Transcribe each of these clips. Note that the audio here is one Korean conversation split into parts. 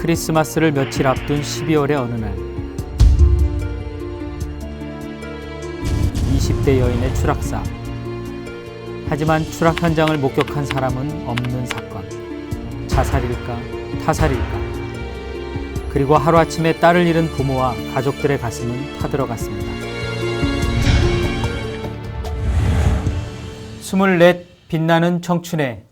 크리스마스를 며칠 앞둔 12월의 어느 날 20대 여인의 추락사. 하지만 추락 현장을 목격한 사람은 없는 사건. 자살일까? 타살일까? 그리고 하루아침에 딸을 잃은 부모와 가족들의 가슴은 타들어갔습니다. 24 빛나는 청춘에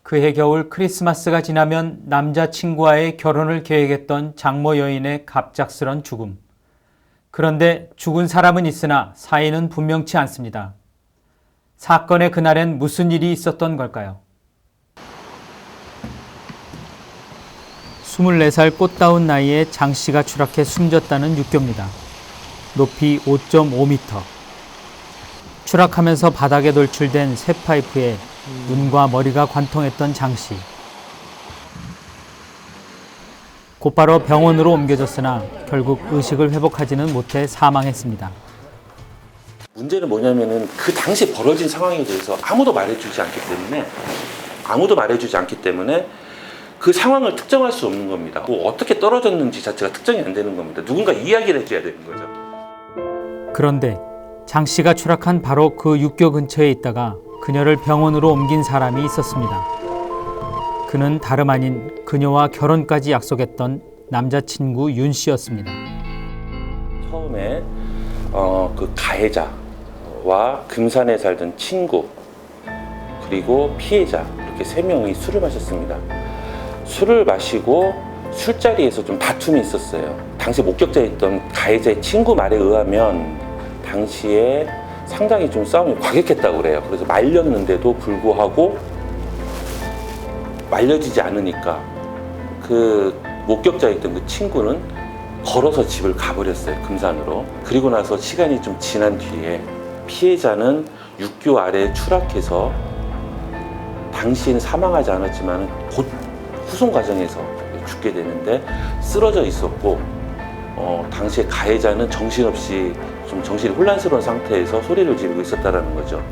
그해 겨울 크리스마스가 지나면 남자친구와의 결혼을 계획했던 장모 여인의 갑작스런 죽음. 그런데 죽은 사람은 있으나 사인은 분명치 않습니다. 사건의 그날엔 무슨 일이 있었던 걸까요? 24살 꽃다운 나이에 장 씨가 추락해 숨졌다는 육교입니다. 높이 5.5m. 추락하면서 바닥에 돌출된 새 파이프에 눈과 머리가 관통했던 장 씨. 곧바로 병원으로 옮겨졌으나 결국 의식을 회복하지는 못해 사망했습니다. 문제는 뭐냐면은 그 당시에 벌어진 상황에 대해서 아무도 말해주지 않기 때문에 그 상황을 특정할 수 없는 겁니다. 뭐 어떻게 떨어졌는지 자체가 특정이 안 되는 겁니다. 누군가 이야기를 해줘야 되는 거죠. 그런데 장 씨가 추락한 바로 그 육교 근처에 있다가 그녀를 병원으로 옮긴 사람이 있었습니다. 그는 다름 아닌 그녀와 결혼까지 약속했던 남자친구 윤 씨였습니다. 처음에 그 가해자와 금산에 살던 친구 그리고 피해자 이렇게 3명이 술을 마셨습니다. 술을 마시고 술자리에서 좀 다툼이 있었어요. 당시 목격자였던 가해자의 친구 말에 의하면 당시에 상당히 좀 싸움이 과격했다고 그래요. 그래서 말렸는데도 불구하고 말려지지 않으니까 그 목격자였던 그 친구는 걸어서 집을 가버렸어요. 금산으로. 그리고 나서 시간이 좀 지난 뒤에 피해자는 육교 아래에 추락해서 당시에는 사망하지 않았지만 곧 후송 과정에서 죽게 되는데 쓰러져 있었고 당시에 가해자는 정신없이 좀 정신이 혼란스러운 상태에서 소리를 지르고 있었다는 거죠.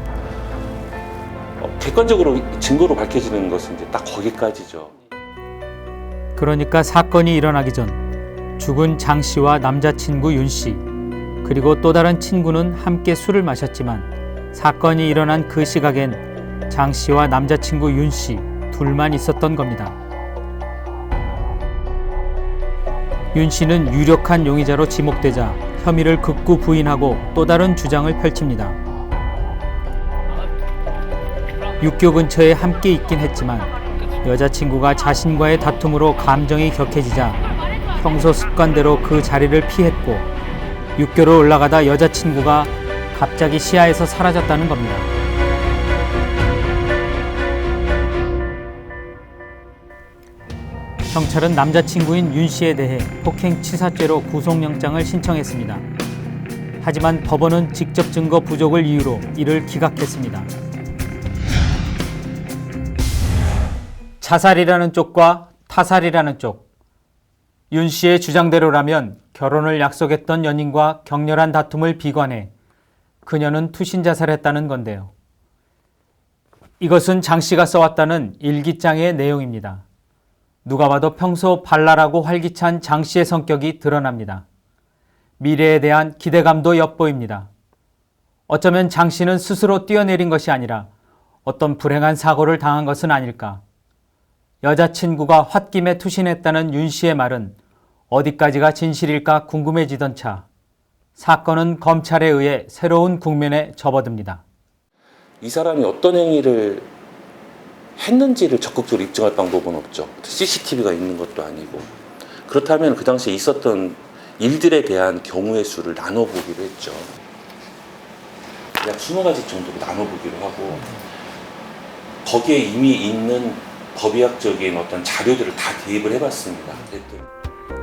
객관적으로 증거로 밝혀지는 것은 이제 딱 거기까지죠. 그러니까 사건이 일어나기 전 죽은 장 씨와 남자친구 윤 씨 그리고 또 다른 친구는 함께 술을 마셨지만 사건이 일어난 그 시각엔 장 씨와 남자친구 윤 씨 둘만 있었던 겁니다. 윤 씨는 유력한 용의자로 지목되자 혐의를 극구 부인하고 또 다른 주장을 펼칩니다. 육교 근처에 함께 있긴 했지만 여자친구가 자신과의 다툼으로 감정이 격해지자 평소 습관대로 그 자리를 피했고 육교를 올라가다 여자친구가 갑자기 시야에서 사라졌다는 겁니다. 경찰은 남자친구인 윤 씨에 대해 폭행치사죄로 구속영장을 신청했습니다. 하지만 법원은 직접 증거 부족을 이유로 이를 기각했습니다. 자살이라는 쪽과 타살이라는 쪽. 윤 씨의 주장대로라면 결혼을 약속했던 연인과 격렬한 다툼을 비관해 그녀는 투신자살했다는 건데요. 이것은 장 씨가 써왔다는 일기장의 내용입니다. 누가 봐도 평소 발랄하고 활기찬 장 씨의 성격이 드러납니다. 미래에 대한 기대감도 엿보입니다. 어쩌면 장 씨는 스스로 뛰어내린 것이 아니라 어떤 불행한 사고를 당한 것은 아닐까. 여자친구가 홧김에 투신했다는 윤 씨의 말은 어디까지가 진실일까 궁금해지던 차 사건은 검찰에 의해 새로운 국면에 접어듭니다. 이 사람이 어떤 행위를 했는지를 적극적으로 입증할 방법은 없죠. CCTV가 있는 것도 아니고. 그렇다면 그 당시에 있었던 일들에 대한 경우의 수를 나눠보기로 했죠. 약 20가지 정도로 나눠보기로 하고 거기에 이미 있는 법의학적인 어떤 자료들을 다 대입을 해봤습니다.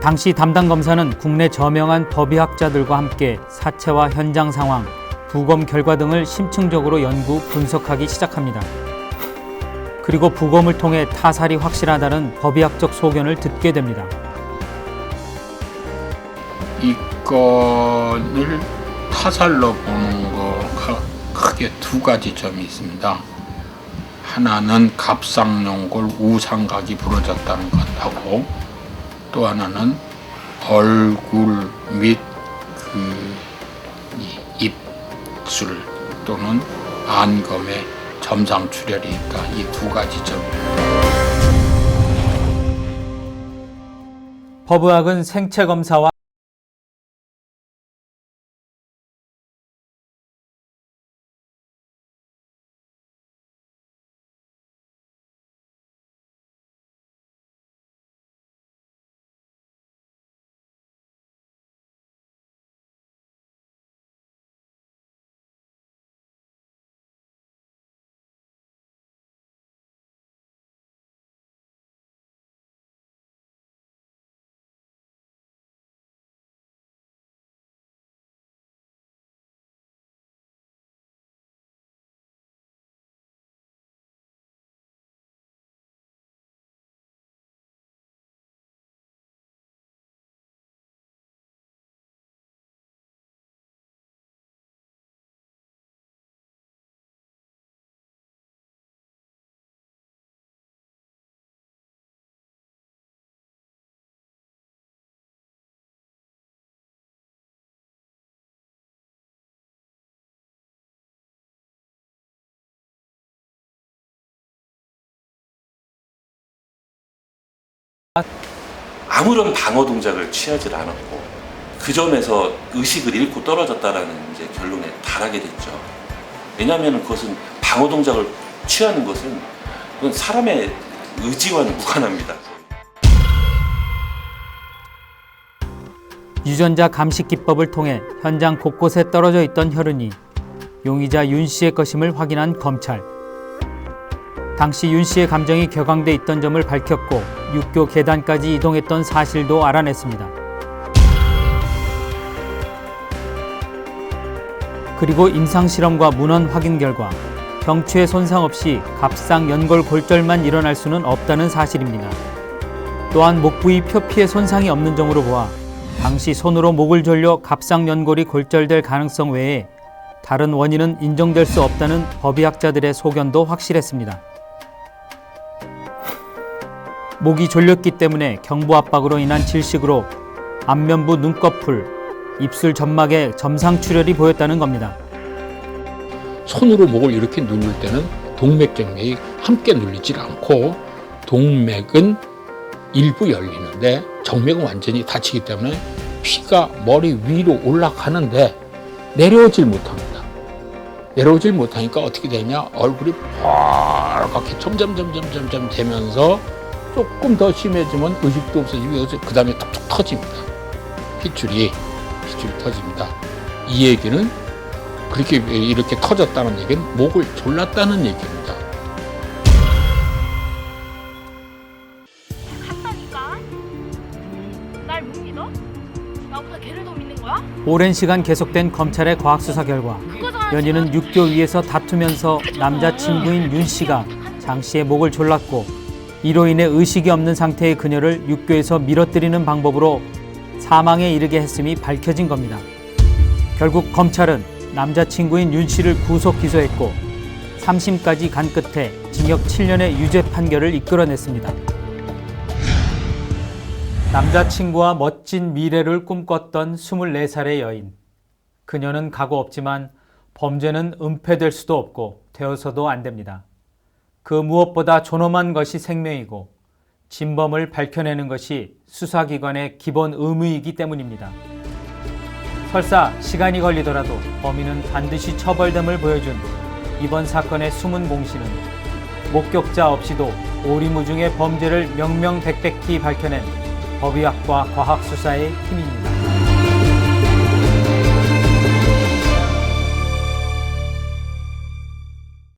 당시 담당 검사는 국내 저명한 법의학자들과 함께 사체와 현장 상황, 부검 결과 등을 심층적으로 연구, 분석하기 시작합니다. 그리고 부검을 통해 타살이 확실하다는 법의학적 소견을 듣게 됩니다. 이 건을 타살로 보는 거가 크게 2가지 점이 있습니다. 하나는 갑상연골 우상각이 부러졌다는 것하고 또 하나는 얼굴 및 이 입술 또는 안검에 점상 출혈이 있다. 이 두 가지 점입니다. 법의학은 생체 검사와 아무런 방어 동작을 취하지 않았고 그 점에서 의식을 잃고 떨어졌다라는 이제 결론에 달하게 됐죠. 왜냐하면 그것은 방어 동작을 취하는 것은 그건 사람의 의지와는 무관합니다. 유전자 감식 기법을 통해 현장 곳곳에 떨어져 있던 혈흔이 용의자 윤 씨의 것임을 확인한 검찰. 당시 윤 씨의 감정이 격앙돼 있던 점을 밝혔고 육교 계단까지 이동했던 사실도 알아냈습니다. 그리고 임상실험과 문헌 확인 결과 경추에 손상 없이 갑상 연골 골절만 일어날 수는 없다는 사실입니다. 또한 목 부위 표피에 손상이 없는 점으로 보아 당시 손으로 목을 졸려 갑상 연골이 골절될 가능성 외에 다른 원인은 인정될 수 없다는 법의학자들의 소견도 확실했습니다. 목이 졸렸기 때문에 경부 압박으로 인한 질식으로 안면부 눈꺼풀, 입술 점막에 점상 출혈이 보였다는 겁니다. 손으로 목을 이렇게 누를 때는 동맥정맥이 함께 눌리질 않고 동맥은 일부 열리는데 정맥은 완전히 닫히기 때문에 피가 머리 위로 올라가는데 내려오질 못합니다. 내려오질 못하니까 어떻게 되냐? 얼굴이 빨갛게 점점 되면서 조금 더 심해지면 의식도 없어지고 그 다음에 툭툭 터집니다. 핏줄이 터집니다. 이 얘기는 그렇게 이렇게 터졌다는 얘기는 목을 졸랐다는 얘기입니다. 갔다니까. 날 못 믿어? 나 오빠 걔를 더 믿는 거야? 오랜 시간 계속된 검찰의 과학수사 결과 그거잖아. 연인은 육교 위에서 다투면서 남자친구인 윤 씨가 장 씨의 목을 졸랐고 이로 인해 의식이 없는 상태의 그녀를 육교에서 밀어뜨리는 방법으로 사망에 이르게 했음이 밝혀진 겁니다. 결국 검찰은 남자친구인 윤 씨를 구속 기소했고 3심까지 간 끝에 징역 7년의 유죄 판결을 이끌어냈습니다. 남자친구와 멋진 미래를 꿈꿨던 24살의 여인. 그녀는 각오 없지만 범죄는 은폐될 수도 없고 되어서도 안 됩니다. 그 무엇보다 존엄한 것이 생명이고 진범을 밝혀내는 것이 수사기관의 기본 의무이기 때문입니다. 설사 시간이 걸리더라도 범인은 반드시 처벌됨을 보여준 이번 사건의 숨은 공신은 목격자 없이도 오리무중의 범죄를 명명백백히 밝혀낸 법의학과 과학수사의 힘입니다.